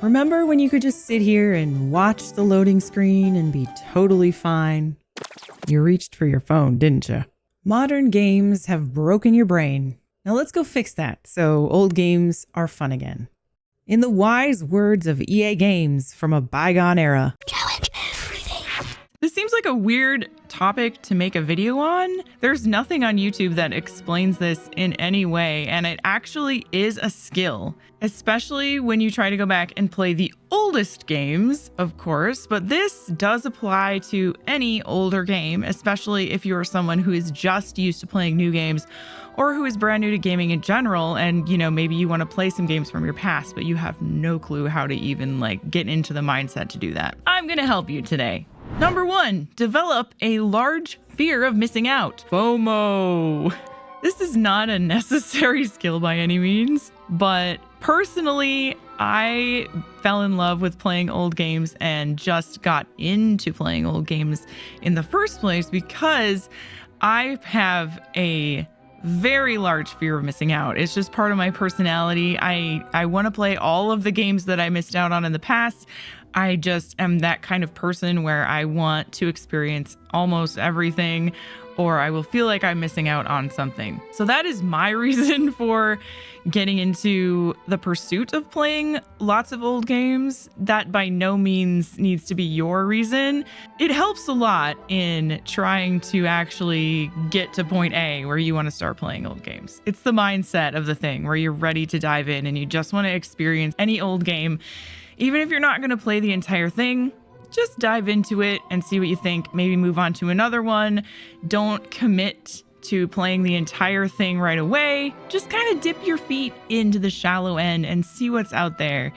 remember when you could just sit here and watch the loading screen and be totally fine? You reached for your phone, didn't you? Modern games have broken your brain. Now let's go fix that so old games are fun again. In the wise words of EA Games from a bygone era, challenge everything. This seems like a weird topic to make a video on. There's nothing on YouTube that explains this in any way, and it actually is a skill, especially when you try to go back and play the oldest games, of course, but this does apply to any older game, especially if you're someone who is just used to playing new games or who is brand new to gaming in general. And, maybe you want to play some games from your past, but you have no clue how to even get into the mindset to do that. I'm going to help you today. Number 1, develop a large fear of missing out. FOMO. This is not a necessary skill by any means, but personally, I fell in love with playing old games and just got into playing old games in the first place because I have a very large fear of missing out. It's just part of my personality. I want to play all of the games that I missed out on in the past. I just am that kind of person where I want to experience almost everything, or I will feel like I'm missing out on something. So that is my reason for getting into the pursuit of playing lots of old games. That by no means needs to be your reason. It helps a lot in trying to actually get to point A where you want to start playing old games. It's the mindset of the thing where you're ready to dive in and you just want to experience any old game. Even if you're not going to play the entire thing, just dive into it and see what you think. Maybe move on to another one. Don't commit to playing the entire thing right away. Just kind of dip your feet into the shallow end and see what's out there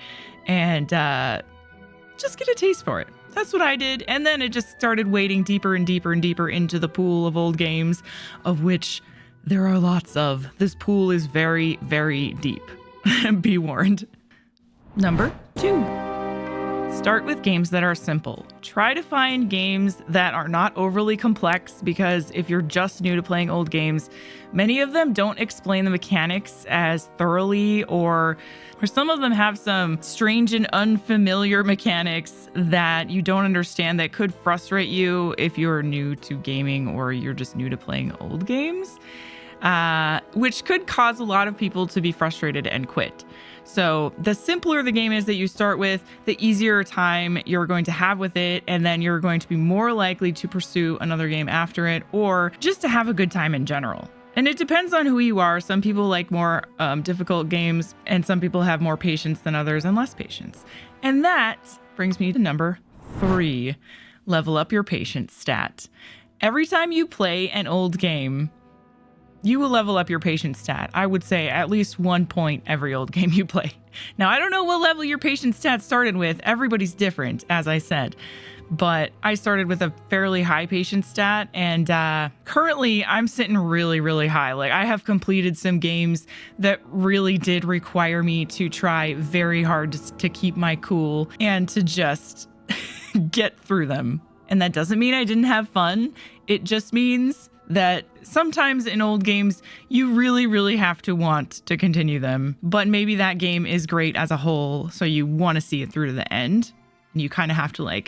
and just get a taste for it. That's what I did. And then it just started wading deeper and deeper and deeper into the pool of old games, of which there are lots of. This pool is very, very deep. Be warned. Number 2. Start with games that are simple. Try to find games that are not overly complex, because if you're just new to playing old games, many of them don't explain the mechanics as thoroughly, or some of them have some strange and unfamiliar mechanics that you don't understand that could frustrate you if you're new to gaming or you're just new to playing old games, which could cause a lot of people to be frustrated and quit. So the simpler the game is that you start with, the easier time you're going to have with it, and then you're going to be more likely to pursue another game after it, or just to have a good time in general. And it depends on who you are. Some people like more difficult games, and some people have more patience than others and less patience. And that brings me to number 3, level up your patience stat. Every time you play an old game, you will level up your patience stat. I would say at least 1 point every old game you play. Now, I don't know what level your patience stat started with. Everybody's different, as I said. But I started with a fairly high patience stat, and currently I'm sitting really, really high. I have completed some games that really did require me to try very hard to keep my cool and to just get through them. And that doesn't mean I didn't have fun. It just means that sometimes in old games, you really, really have to want to continue them. But maybe that game is great as a whole, so you want to see it through to the end. And you kind of have to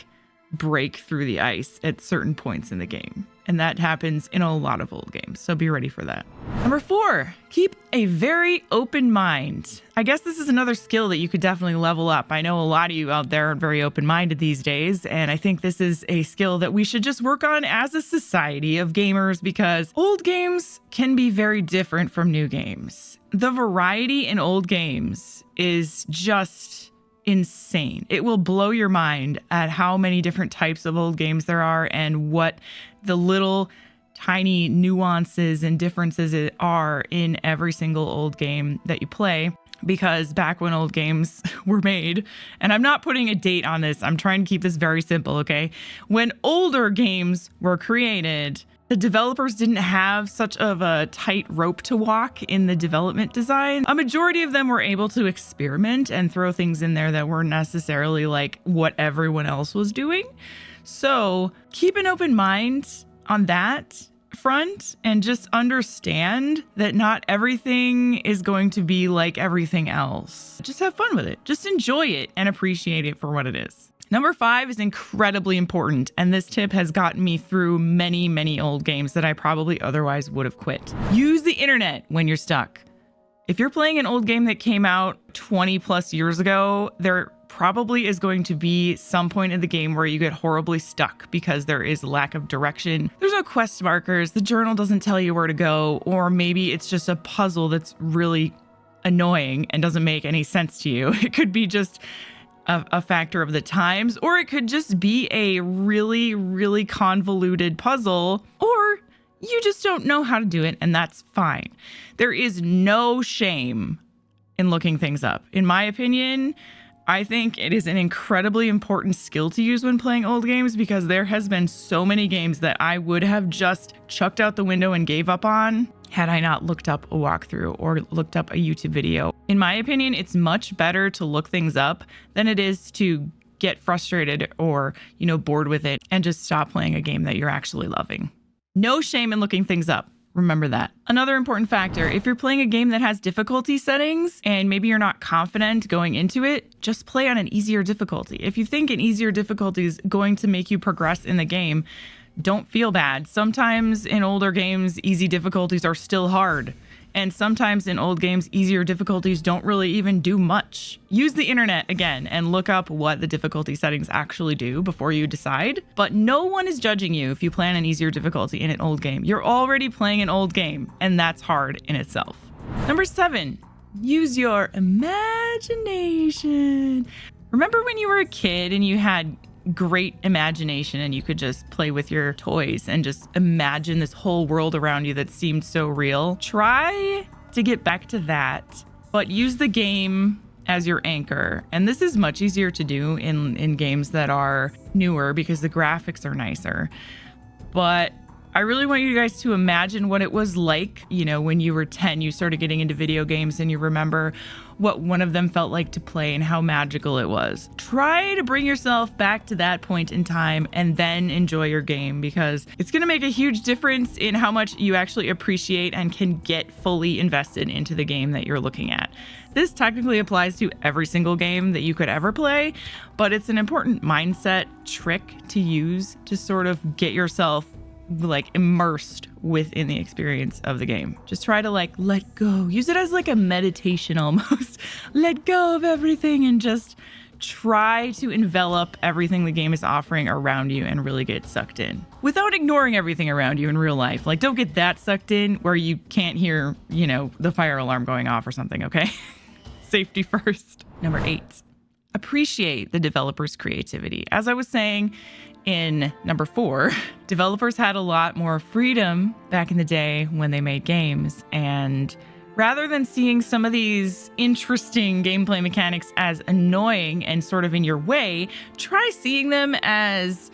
break through the ice at certain points in the game. And that happens in a lot of old games, so be ready for that. Number 4, keep a very open mind. I guess this is another skill that you could definitely level up. I know a lot of you out there are very open-minded these days, and I think this is a skill that we should just work on as a society of gamers, because old games can be very different from new games. The variety in old games is just insane. It will blow your mind at how many different types of old games there are and what the little tiny nuances and differences are in every single old game that you play. Because back when old games were made, and I'm not putting a date on this, I'm trying to keep this very simple, okay? When older games were created, the developers didn't have such of a tight rope to walk in the development design. A majority of them were able to experiment and throw things in there that weren't necessarily what everyone else was doing. So keep an open mind on that front and just understand that not everything is going to be like everything else. Just have fun with it. Just enjoy it and appreciate it for what it is. Number 5 is incredibly important, and this tip has gotten me through many, many old games that I probably otherwise would have quit. Use the internet when you're stuck. If you're playing an old game that came out 20 plus years ago, there probably is going to be some point in the game where you get horribly stuck because there is a lack of direction. There's no quest markers, the journal doesn't tell you where to go, or maybe it's just a puzzle that's really annoying and doesn't make any sense to you. It could be just a factor of the times, or it could just be a really, really convoluted puzzle, or you just don't know how to do it, and that's fine. There is no shame in looking things up. In my opinion, I think it is an incredibly important skill to use when playing old games, because there has been so many games that I would have just chucked out the window and gave up on had I not looked up a walkthrough or looked up a YouTube video. In my opinion, it's much better to look things up than it is to get frustrated or, bored with it and just stop playing a game that you're actually loving. No shame in looking things up. Remember that. Another important factor, if you're playing a game that has difficulty settings and maybe you're not confident going into it, just play on an easier difficulty. If you think an easier difficulty is going to make you progress in the game, don't feel bad. Sometimes in older games, easy difficulties are still hard. And sometimes in old games, easier difficulties don't really even do much. Use the internet again and look up what the difficulty settings actually do before you decide. But no one is judging you if you plan an easier difficulty in an old game. You're already playing an old game, and that's hard in itself. Number 7, use your imagination. Remember when you were a kid and you had great imagination and you could just play with your toys and just imagine this whole world around you that seemed so real? Try to get back to that, but use the game as your anchor. And this is much easier to do in games that are newer because the graphics are nicer. But I really want you guys to imagine what it was like, when you were 10, you started getting into video games and you remember what one of them felt like to play and how magical it was. Try to bring yourself back to that point in time and then enjoy your game, because it's going to make a huge difference in how much you actually appreciate and can get fully invested into the game that you're looking at. This technically applies to every single game that you could ever play, but it's an important mindset trick to use to sort of get yourself immersed within the experience of the game. Just try to let go. Use it as a meditation almost. Let go of everything and just try to envelop everything the game is offering around you and really get sucked in without ignoring everything around you in real life. Don't get that sucked in where you can't hear, the fire alarm going off or something, okay? Safety first. Number 8, appreciate the developer's creativity. As I was saying, in number 4, developers had a lot more freedom back in the day when they made games. And rather than seeing some of these interesting gameplay mechanics as annoying and sort of in your way, try seeing them as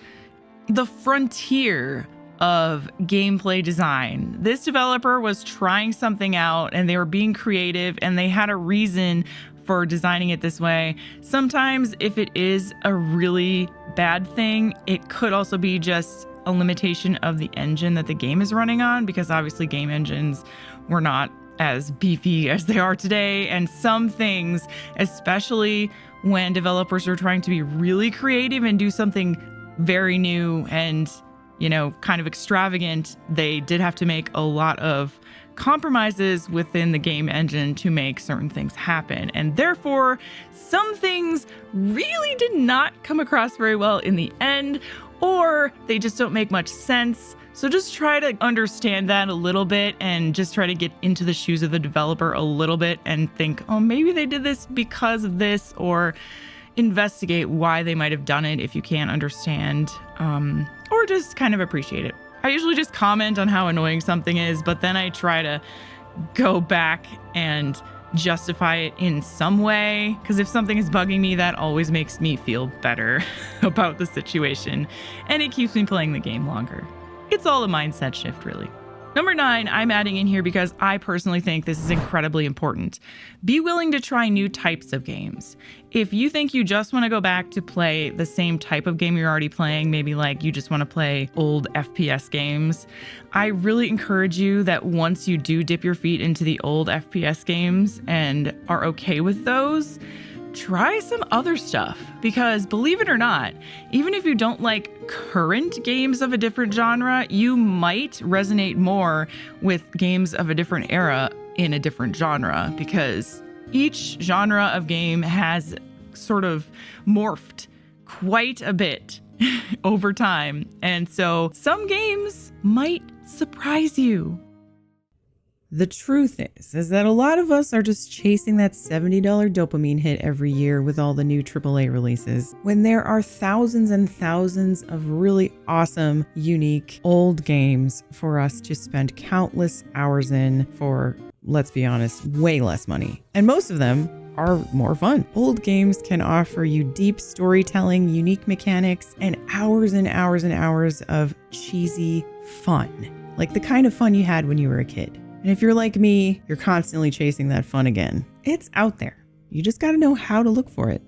the frontier of gameplay design. This developer was trying something out and they were being creative and they had a reason for designing it this way. Sometimes if it is a really bad thing, it could also be just a limitation of the engine that the game is running on, because obviously game engines were not as beefy as they are today. And some things, especially when developers are trying to be really creative and do something very new and, kind of extravagant, they did have to make a lot of compromises within the game engine to make certain things happen. And therefore, some things really did not come across very well in the end, or they just don't make much sense. So just try to understand that a little bit and just try to get into the shoes of the developer a little bit and think, oh, maybe they did this because of this, or investigate why they might have done it if you can't understand, or just kind of appreciate it. I usually just comment on how annoying something is, but then I try to go back and justify it in some way, because if something is bugging me, that always makes me feel better about the situation, and it keeps me playing the game longer. It's all a mindset shift, really. Number 9, I'm adding in here because I personally think this is incredibly important. Be willing to try new types of games. If you think you just want to go back to play the same type of game you're already playing, maybe like you just want to play old FPS games, I really encourage you that once you do dip your feet into the old FPS games and are okay with those, try some other stuff. Because believe it or not, even if you don't like current games of a different genre, you might resonate more with games of a different era in a different genre, because each genre of game has sort of morphed quite a bit over time. And so some games might surprise you. The truth is that a lot of us are just chasing that $70 dopamine hit every year with all the new AAA releases, when there are thousands and thousands of really awesome, unique, old games for us to spend countless hours in for, let's be honest, way less money. And most of them are more fun. Old games can offer you deep storytelling, unique mechanics, and hours and hours and hours of cheesy fun, like the kind of fun you had when you were a kid. And if you're like me, you're constantly chasing that fun again. It's out there. You just got to know how to look for it.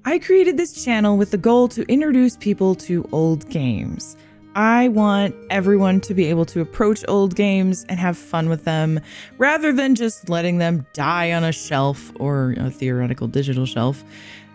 I created this channel with the goal to introduce people to old games. I want everyone to be able to approach old games and have fun with them, rather than just letting them die on a shelf or a theoretical digital shelf,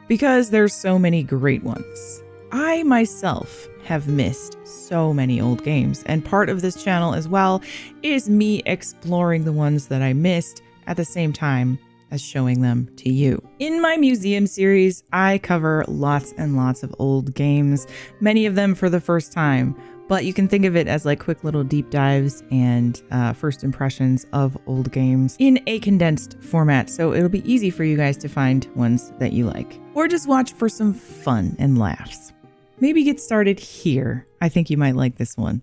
because there's so many great ones. I myself have missed so many old games, and part of this channel as well is me exploring the ones that I missed at the same time as showing them to you. In my museum series, I cover lots and lots of old games, many of them for the first time, but you can think of it as like quick little deep dives and first impressions of old games in a condensed format, so it'll be easy for you guys to find ones that you like, or just watch for some fun and laughs. Maybe get started here. I think you might like this one.